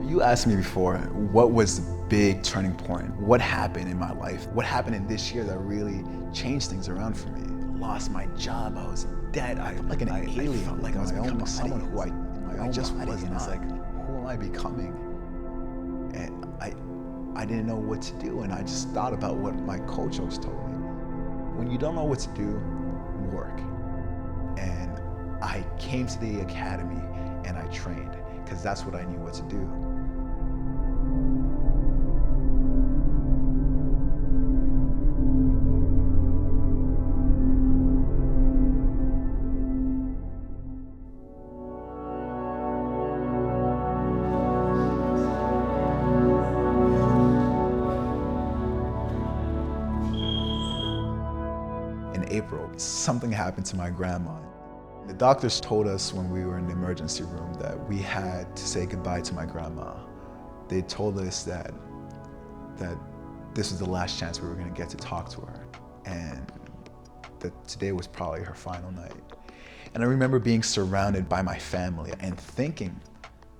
You asked me before, what was the big turning point? What happened in my life? What happened in this year that really changed things around for me? Lost my job, I was in debt, I felt like an alien. I felt like I was becoming someone who I just wasn't. It's like, who am I becoming? And I didn't know what to do, and I just thought about what my coach always told me. When you don't know what to do, work. And I came to the academy and I trained, because that's what I knew what to do. In April, something happened to my grandma. The doctors told us when we were in the emergency room that we had to say goodbye to my grandma. They told us that this was the last chance we were going to get to talk to her, and that today was probably her final night. And I remember being surrounded by my family and thinking,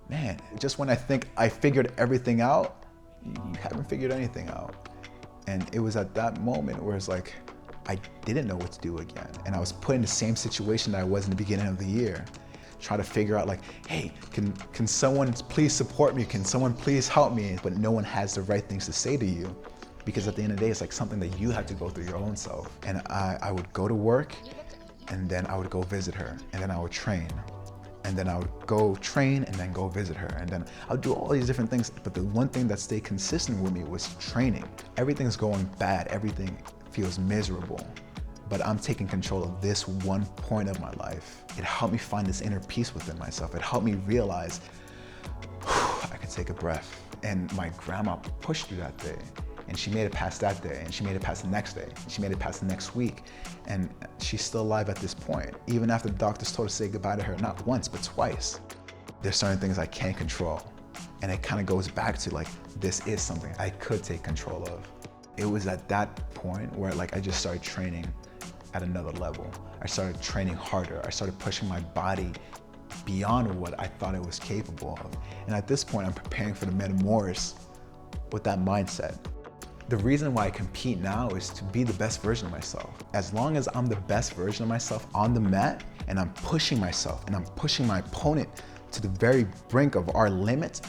man, just when I think I figured everything out, you haven't figured anything out. And it was at that moment where it's like, I didn't know what to do again. And I was put in the same situation that I was in the beginning of the year, trying to figure out like, hey, can someone please support me? Can someone please help me? But no one has the right things to say to you, because at the end of the day, it's like something that you have to go through your own self. And I would go to work, and then I would go visit her, and then I would train. And then I would go train and then go visit her. And then I would do all these different things. But the one thing that stayed consistent with me was training. Everything's going bad, everything feels miserable, but I'm taking control of this one point of my life. It helped me find this inner peace within myself. It helped me realize I could take a breath. And my grandma pushed through that day, and she made it past that day, and she made it past the next day, and she made it past the next week, and she's still alive at this point, even after the doctors told us to say goodbye to her, not once, but twice. There's certain things I can't control, and it kind of goes back to like, this is something I could take control of. It was at that point where like I just started training at another level. I started training harder. I started pushing my body beyond what I thought it was capable of. And at this point, I'm preparing for the Metamoris with that mindset. The reason why I compete now is to be the best version of myself. As long as I'm the best version of myself on the mat, and I'm pushing myself, and I'm pushing my opponent to the very brink of our limits,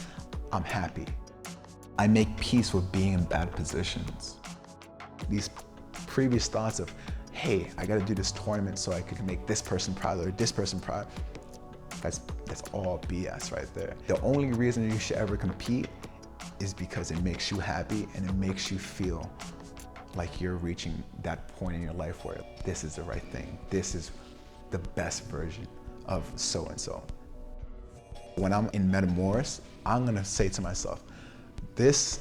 I'm happy. I make peace with being in bad positions. These previous thoughts of, hey, I gotta do this tournament so I could make this person proud or this person proud, that's all BS right there. The only reason you should ever compete is because it makes you happy and it makes you feel like you're reaching that point in your life where this is the right thing. This is the best version of so-and-so. When I'm in Metamoris, I'm gonna say to myself, this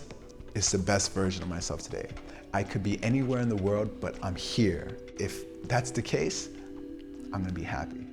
is the best version of myself today. I could be anywhere in the world, but I'm here. If that's the case, I'm gonna be happy.